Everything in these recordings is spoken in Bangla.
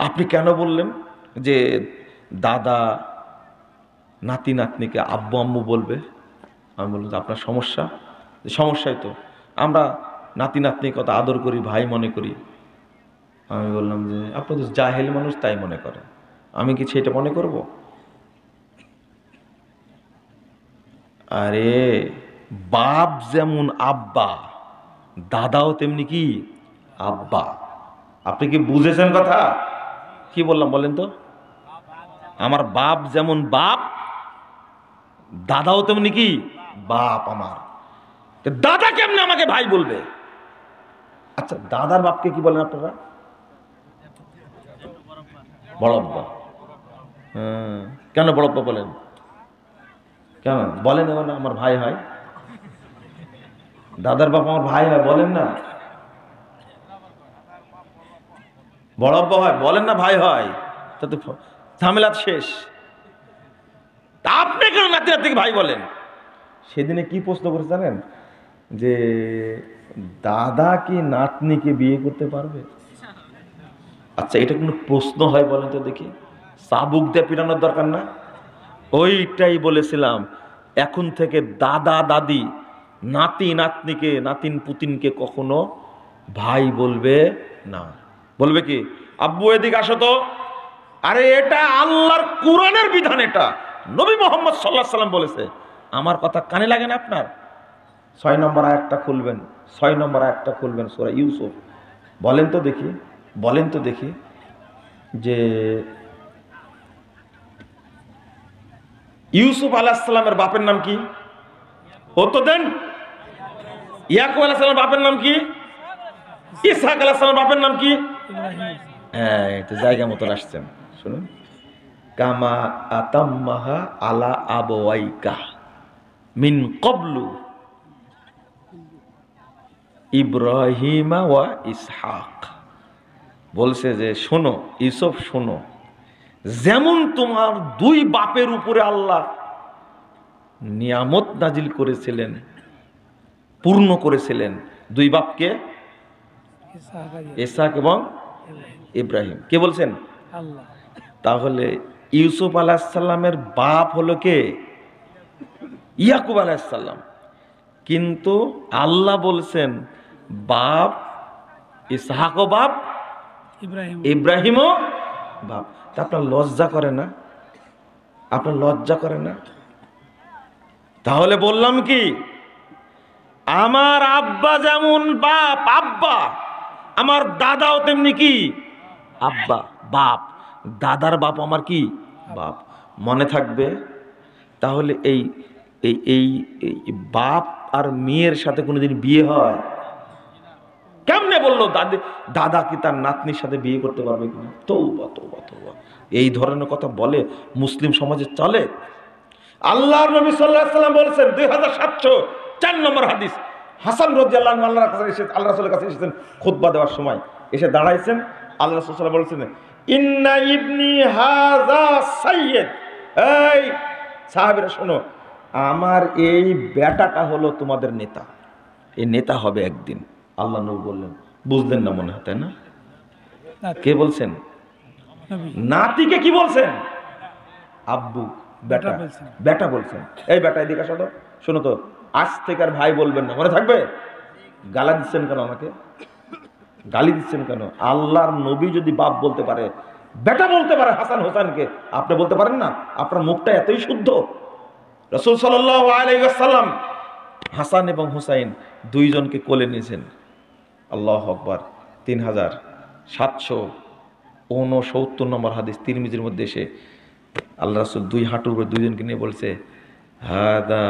আপনি কেন বললেন যে দাদা নাতি নাতনিকে আব্বু আম্মু বলবে? আমি বললাম যে আপনার সমস্যা। সমস্যাই তো, আমরা নাতি নাতনির কথা আদর করি, ভাই মনে করি। আমি বললাম যে আপনি তো জাহেল মানুষ, তাই মনে করেন, আমি কি সেটা মনে করব? আরে বাপ যেমন আব্বা, দাদাও তেমনি কি আব্বা। আপনি কি বুঝেছেন কথা? কি বললাম বলেন তো? আমার বাপ যেমন বাপ, দাদাও তেমনি কি বাপ আমার। দাদা কেমনে আমাকে ভাই বলবে? আচ্ছা, দাদার বাপকে কি বলেন আপনারা? বড়ব্বা। কেন বড়ব্বা বলেন? কেন বলেন না আমার ভাই হয়? দাদার বাপ আমার ভাই হয় বলেন না? বড়ব্বা হয় বলেন না, ভাই হয়, তাতে ঝামেলা শেষ। আপনি কেন নাতি নাতিকে ভাই বলেন? সেদিনে কি প্রশ্ন করে জানেন? যে দাদা কি নাতনিকে বিয়ে করতে পারবে? আচ্ছা, এটা কোনো প্রশ্ন হয় বলেন তো দেখি? চাবুক দিয়ে পিটানোর দরকার না? ওইটাই বলেছিলাম, এখন থেকে দাদা দাদি নাতি নাতনিকে, নাতিন পুতিনকে কখনো ভাই বলবে না। বলবে কি, আব্বু এদিকে আসো তো। আরে এটা আল্লাহর কোরআনের বিধান, এটা নবী মোহাম্মদ সাল্লাল্লাহু আলাইহি সাল্লাম বলেছে। আমার কথা কানে লাগে না আপনার? 6 নম্বর আয়াতটা খুলবেন, 6 নম্বর আয়াতটা খুলবেন, সূরা ইউসুফ। বলেন তো দেখি, বলেন তো দেখি যে ইউসুফ আলাইহিস সালামের বাপের নাম কি? ও তো দেন। ইয়াকুব আলাইহিস সালামের বাপের নাম কি? ইসহাক আলাইহিস সালামের বাপের নাম কি? হ্যাঁ, এটা জায়গা মতো আসছেন। শুনুন, কামা আতাম্মাহা আলা আবওয়াইকা মিন ক্বাবলু ইব্রাহিমা ওয়া ইসহাক। বলছে যে শোনো ইউসুফ, শোনো, যেমন তোমার দুই বাপের উপরে আল্লাহ নিয়ামত নাজিল করেছিলেন, পূর্ণ করেছিলেন, দুই বাপকে, ইসহাক এবং ইব্রাহিম। কে বলছেন? আল্লাহ। তাহলে ইউসুফ আলাইহিস সালামের বাপ হলো কে? ইয়াকুব আলাইহিস সালাম। কিন্তু আল্লাহ বলছেন বাপ ইসহাকও বাপ, ইব্রাহিমও বাপ। তা আপনার লজ্জা করে না? আপনার লজ্জা করে না? তাহলে বললাম কি, আমার আব্বা যেমন বাপ আব্বা, আমার দাদাও তেমনি কি আব্বা বাপ। দাদার বাপ আমার কি বাপ। মনে থাকবে? তাহলে এই এই এই বাপ আর মেয়ের সাথে কোনোদিন বিয়ে হয়? কেমনে বললো দাদা কি তার নাতনির সাথে বিয়ে করতে পারবে কিনা? তওবা তওবা তওবা, এই ধরনের কথা বলে মুসলিম সমাজে চলে? আল্লাহর নবী সাল্লাল্লাহু আলাইহি ওয়াসাল্লাম বলেছেন, 2704 নম্বর হাদিস, হাসান রাদিয়াল্লাহু আনহু আল্লাহর কাছে এসে, আল্লাহ রাসূলের কাছে এসেছেন খুতবা দেওয়ার সময়, এসে দাঁড়াইছেন। আল্লাহ রাসূল সাল্লাল্লাহু আলাইহি ওয়াসাল্লাম বলেছেন, ইন্না ইবনি হাযা সাইয়্যিদ। এই সাহাবীরা শোনো, আমার এই বেটাটা হলো তোমাদের নেতা, এই নেতা হবে একদিন। আল্লাহ নবী বললেন, বুঝলেন না মনে হয়, তাই না? কে বলছেন? নাতিকে কি বলছেন? আব্বু, বেটা, বেটা বলছেন। এই বেটা এদিকে আসো তো, শোনো তো, আজ থেকে আর ভাই বলবেন না, মনে থাকবে? গালা দিচ্ছেন কেন আমাকে? গালি দিচ্ছেন কেন? আল্লাহর নবী যদি বাপ বলতে পারে, বেটা বলতে পারে হাসান হোসেনকে, আপনি বলতে পারেন না? আপনার মুখটা এতই শুদ্ধ। রাসূল সাল্লাল্লাহু আলাইহি ওয়াসাল্লাম হাসান এবং হুসাইন দুইজনকে কোলে নিয়েছেন। আল্লাহু আকবার। 3769 নম্বর হাদিস, তিরমিজির মধ্যে এসে আল্লাহ রাসূল দুই হাঁটুর উপর দুইজনকে নিয়ে বলছে, হাদা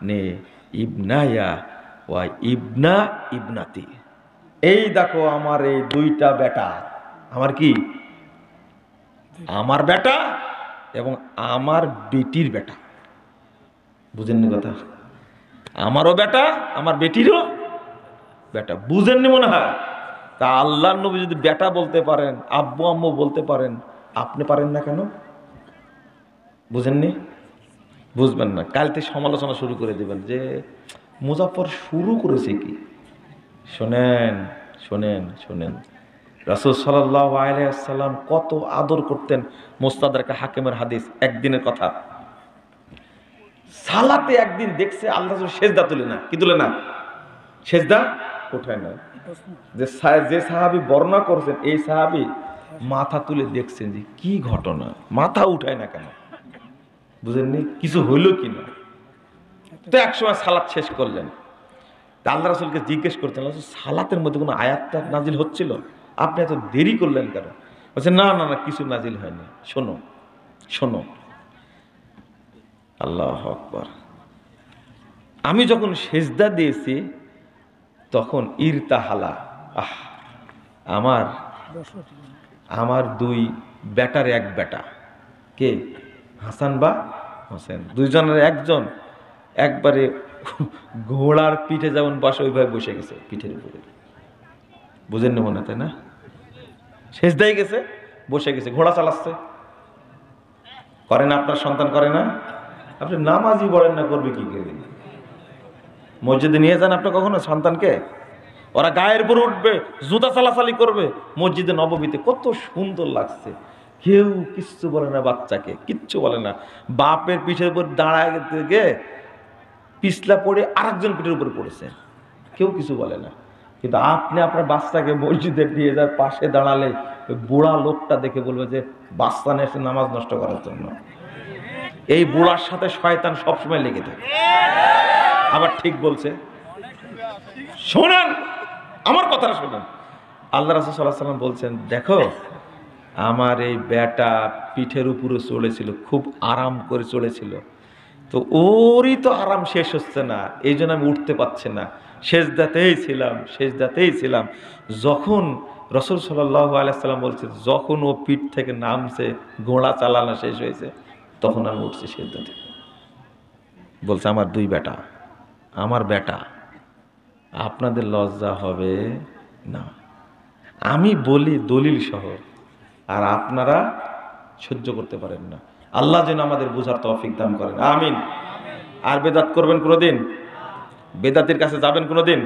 নে ইবনায়া ওয়া ইবনা ইবনাতি। এই দেখো আমার এই দুইটা বেটা, আমার কি, আমার বেটা এবং আমার বেটির বেটা। বুঝেননি কথা? আমারও বেটা, আমার বেটিরও বেটা। বুঝেননি মনে হয়? তা আল্লাহর নবী যদি বেটা বলতে পারেন, আব্বু আম্মু বলতে পারেন, আপনি পারেন না কেন? বুঝেননি? বুঝবেন না, কাল থেকে সমালোচনা শুরু করে দিবেন যে মুজাফফর শুরু করেছে কি। শোনেন শোনেন শোনেন, রাসূল সাল্লাল্লাহু আলাইহি ওয়াসাল্লাম কত আদর করতেন। মুস্তাদরাক হাকিমের হাদিস, একদিনের কথা, সালাতে একদিন দেখছে আল্লাহ রাসূল সেজদা তুলে না, কি তুলে না, সেজদা উঠায় না। যে সাহাবী বর্ণনা করছেন, এই সাহাবী মাথা তুলে দেখছেন যে কি ঘটনা, মাথা উঠায় না কেন, বুঝেননি কিছু হইল কিনা। তো একসময় সালাত শেষ করলেন, আল্লাহ রাসূলকে জিজ্ঞেস করতেন, সালাতের মধ্যে কোনো আয়াতটা নাজিল হচ্ছিল, আপনি এত দেরি করলেন কেন? বলছে না না না, কিছু নাজিল হয়নি, শোনো শোনো। আল্লাহু আকবার। আমি যখন সেজদা দিয়েছি তখন ইরতাহালা, আমার দুই বেটার এক বেটা, কে, হাসান বা হোসেন, দুইজনের একজন একবারে ঘোড়ার পিঠে যেমন বসে ওইভাবে বসে গেছে পিঠের উপরে, বুঝেন না মনে, তাই না? সেজদাই গেছে, বসে গেছে, ঘোড়া চালাচ্ছে। করে না আপনার সন্তান, করে না? আপনি নামাজই বলেন না, করবে কি করে? মসজিদে নিয়ে যান আপনি কখনো সন্তানকে? ওরা গায়ের উপর উঠবে, জুতা চালাচালি করবে। মসজিদে নববীতে কত সুন্দর লাগছে, কেউ কিচ্ছু বলে না, বাচ্চাকে কিচ্ছু বলে না। বাপের পিঠের উপর দাঁড়ায় গিয়ে পিছলা পড়ে আরেকজন পিঠের উপর পড়েছে, কেউ কিছু বলে না। কিন্তু আপনি আপনার বাচ্চাকে মসজিদে নিয়ে যাওয়ার পাশে দাঁড়ালে বুড়া লোকটা দেখে বলবে যে বাচ্চা নিয়ে এসে নামাজ নষ্ট করার জন্য। এই বুড়ার সাথে শয়তান সবসময় লেগে থাকে। আবার ঠিক বলছে, শোনেন আমার কথাটা শোনেন। আল্লাহ রাসূল সাল্লাল্লাহু আলাইহি ওয়াসাল্লাম বলছেন, দেখো আমার এই বেটা পিঠের উপরে চলেছিল, খুব আরাম করে চলেছিল, তো ওরই তো আরাম শেষ হচ্ছে না, এই জন্য আমি উঠতে পারছি না, সেজদাতেই ছিলাম। যখন রাসূল সাল্লাল্লাহু আলাইহি ওয়াসাল্লাম বলছে, যখন ও পিঠ থেকে নামছে, ঘোড়া চালানো শেষ হয়েছে, তখন আমি উঠছি সেজদা থেকে। বলছে আমার দুই বেটা, আমার বেটা, আপনাদের লজ্জা হবে না? আমি বলি দলিল সহ, আর আপনারা সহ্য করতে পারেন না। আল্লাহ যেন আমাদের বুঝার তৌফিক দান করেন, আমিন। আর বেদাত করবেন কোনোদিন? বেদাতের কাছে যাবেন কোনোদিন?